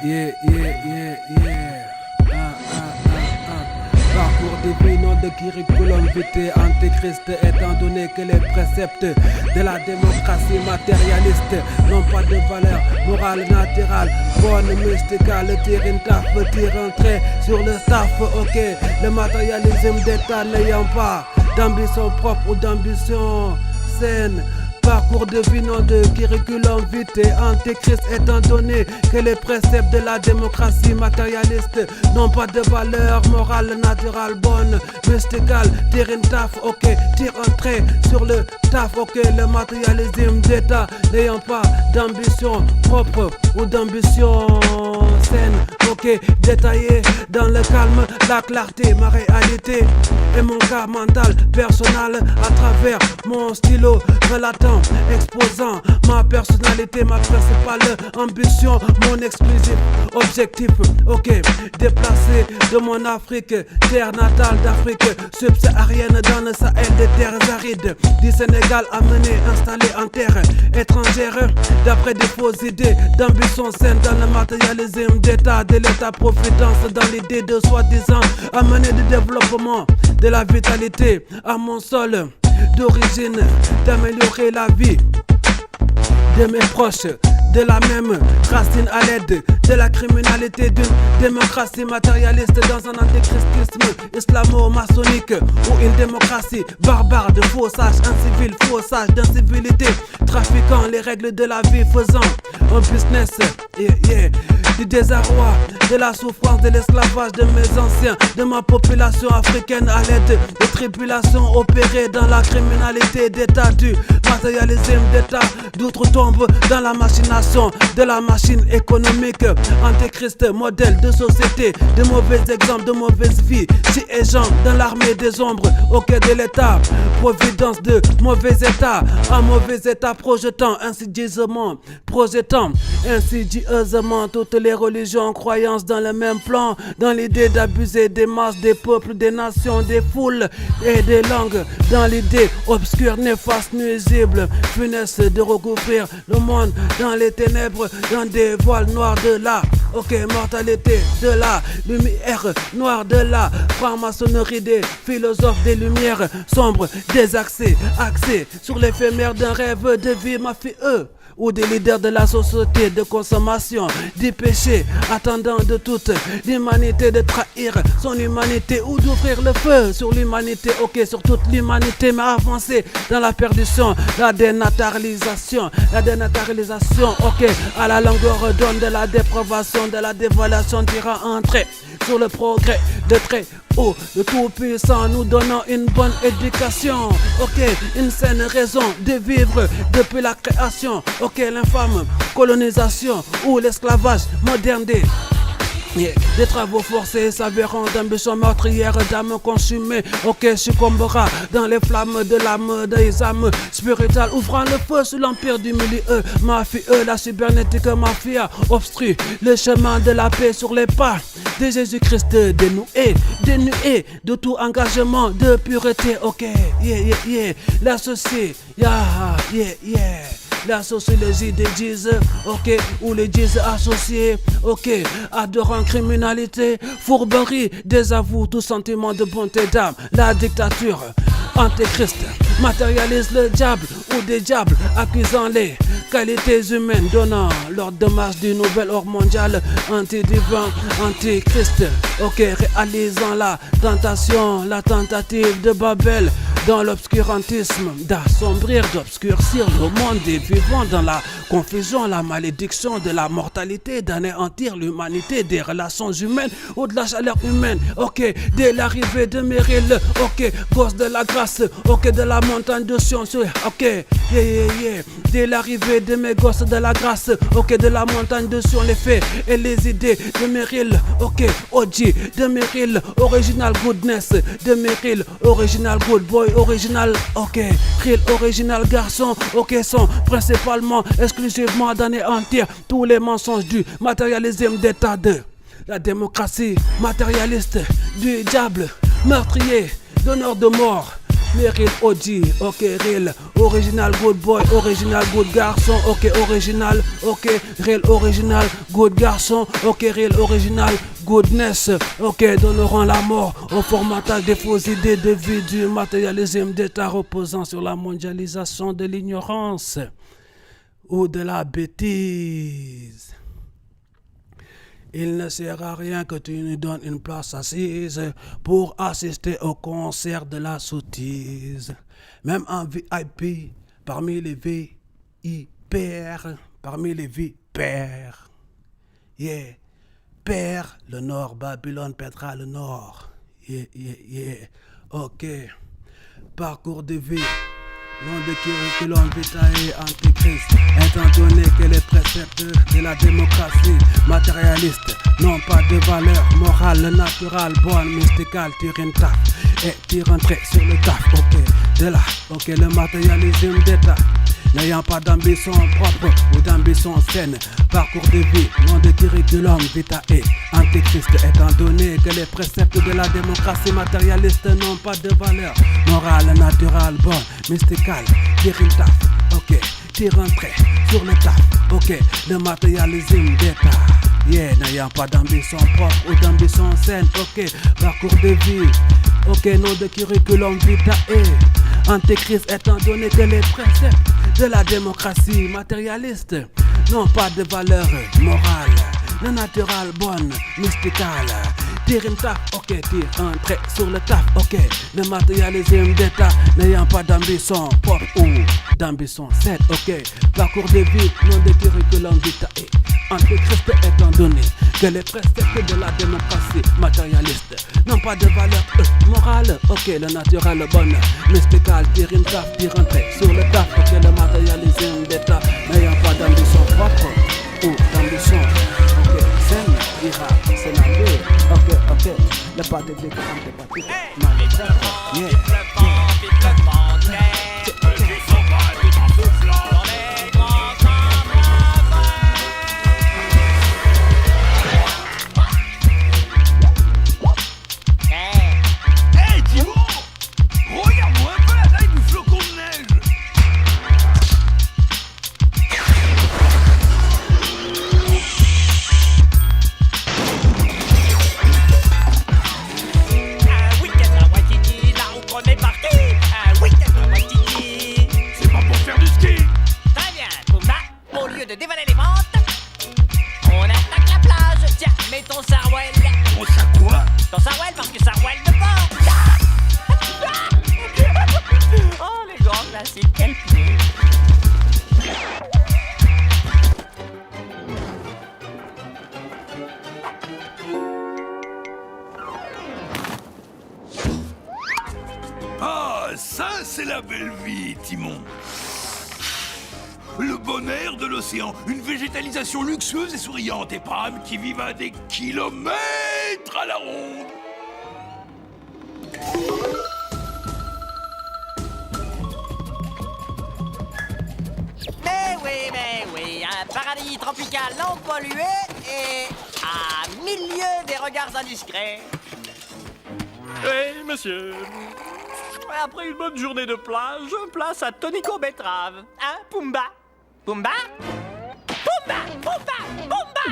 yeah. Parcours divin de curriculum vitae antéchrist, étant donné que les préceptes de la démocratie matérialiste n'ont pas de valeur morale naturelle, bonne mysticale, tire une taf, tire un trait sur le staff, ok. Le matérialisme d'État n'ayant pas d'ambition propre ou d'ambition saine. Parcours divinant de curriculum vitae antéchrist, étant donné que les préceptes de la démocratie matérialiste n'ont pas de valeur morale naturelle, bonne, mysticale, tire une taf, ok, tire un trait sur le taf, ok. Le matérialisme d'État n'ayant pas d'ambition propre ou d'ambition saine, ok, détaillé dans le calme, la clarté, ma réalité et mon cas mental personnel à travers mon stylo relatant, exposant ma personnalité, ma principale ambition, mon exclusif objectif, ok, déplacé de mon Afrique, terre natale d'Afrique subsaharienne dans le Sahel des terres arides du Sénégal, amené, installé en terre étrangère, d'après des fausses idées d'ambition saine dans le matérialisme d'État, de l'État-providence, dans l'idée de soi-disant amener du développement, de la vitalité à mon sol d'origine, d'améliorer la vie de mes proches, de la même racine à l'aide de la criminalité d'une démocratie matérialiste dans un antéchristisme islamo-maçonnique ou une démocratie barbare de faux sages, incivils, faux sages d'incivilité, trafiquant les règles de la vie, faisant un business du désarroi, de la souffrance, de l'esclavage de mes anciens, de ma population africaine à l'aide des tribulations opérées dans la criminalité d'État, du matérialisme d'État, d'outre-tombe dans la machination de la machine économique, antéchrist, modèle de société, de mauvais exemples, de mauvaise vie, si et gens dans l'armée des ombres, au quai de l'État, providence de mauvais état, un mauvais état projetant insidieusement toutes les religions, croyances dans le même plan, dans l'idée d'abuser des masses, des peuples, des nations, des foules et des langues, dans l'idée obscure, néfaste, nuisible, funeste de recouvrir le monde dans les ténèbres, dans des voiles noirs de la mortalité, de la lumière noire, de la franc-maçonnerie des philosophes des lumières sombres, des axés sur l'éphémère d'un rêve de vie mafieux, ou des leaders de la société de consommation, du péché, attendant de toute l'humanité de trahir son humanité ou d'ouvrir le feu sur l'humanité, sur toute l'humanité, mais avancer dans la perdition, la dénaturalisation, à la longueur d'onde de la dépravation, de la dévaluation, tirant un trait sur le progrès de très haut, le Tout-Puissant nous donnant une bonne éducation, une saine raison de vivre depuis la création, l'infâme colonisation ou l'esclavage moderne des travaux forcés s'avérant d'ambition meurtrière, d'âme consumée, succombera dans les flammes de l'âme des âmes spirituelles, ouvrant le feu sur l'empire du milieu mafieux, la cybernétique mafia obstrue le chemin de la paix sur les pas de Jésus-Christ, dénué de tout engagement de pureté, la société, la sociologie des djizz, ou les djizz associés, adorant criminalité, fourberie, désavoue, tout sentiment de bonté d'âme, la dictature, antéchrist, matérialise le diable ou des diables, accusant les qualités humaines, donnant l'ordre de marche du nouvel ordre mondial, anti-divin, antichrist, réalisant la tentation, la tentative de Babel, dans l'obscurantisme, d'assombrir, d'obscurcir le monde des vivants, dans la confusion, la malédiction de la mortalité, d'anéantir l'humanité, des relations humaines ou de la chaleur humaine, dès l'arrivée de Meryl, gosse de la grâce, de la montagne de science, dès l'arrivée de mes gosses de la grâce, de la montagne de science, les faits et les idées de Meryl, OG, de Meryl, original goodness, de Meryl, original good boy, original, real, original garçon, sont principalement, exclusivement d'anéantir tous les mensonges du matérialisme d'État, de la démocratie matérialiste, du diable, meurtrier, donneur de mort. Meryl OG, real, original, good boy, original, good garçon, ok, original, ok, réel, original, good garçon, ok, réel, original, goodness, ok, donneront la mort au formatage des fausses idées de vie du matérialisme d'État reposant sur la mondialisation de l'ignorance ou de la bêtise. Il ne sert à rien que tu nous donnes une place assise pour assister au concert de la sottise. Même en VIP, parmi les VIPR, parmi les vipères. Yeah. Père, le Nord, Babylone perdra le Nord. Yeah, yeah, yeah. Ok. Parcours de vie. Nom de curriculum vitae antichrist, étant donné que les préceptes de la démocratie matérialiste n'ont pas de valeur morale, naturelle, bonne, mysticale, tire une taf et tire un trait sur le taf, ok, de là, ok, le matérialisme d'État, n'ayant pas d'ambition propre ou d'ambition saine, parcours de vie, nom de curriculum vitae antichrist, étant donné que les préceptes de la démocratie matérialiste n'ont pas de valeur morale, naturelle, bonne, mysticale, tire une taf, ok, tire un trait sur le taf, ok, le matérialisme d'État, yeah, n'ayant pas d'ambition propre ou d'ambition saine, ok, parcours de vie, ok, nom de curriculum vitae antichrist, étant donné que les préceptes de la démocratie matérialiste n'ont pas de valeur morale, naturelle, bonne, mysticale. Tire une taf, ok, tire un trait sur le taf, ok. Le matérialisme d'État n'ayant pas d'ambition propre ou d'ambition saine, ok. Parcours de vie, nom de curriculum vitae antichrist, étant donné que les préceptes de la démocratie matérialiste n'ont pas de valeur morale, ok. Le naturel, bonne, mysticale, tire une taf, tire un trait sur le taf, ok. Le matérialisme d'État n'ayant pas d'ambition propre ou d'ambition, ok, saine, ira, c'est la vie, ok, ok. Le pas de décor, de dévaler les ventes, on attaque la plage. Tiens, mets ton sarouel. Mon sac quoi? Ton sarouel parce que sarouel de porc. Oh, les grands classiques, quel pied. Ah, ça c'est la belle vie, Timon. Le bon air de l'océan, une végétalisation luxueuse et souriante, et Pram qui vivent à des kilomètres à la ronde. Mais oui, un paradis tropical non pollué et à 1000 lieues des regards indiscrets. Oui, monsieur. Après une bonne journée de plage, place à Tonico Betterave. Hein, Pumba? Pumba? Pumba! Pumba! Pumba!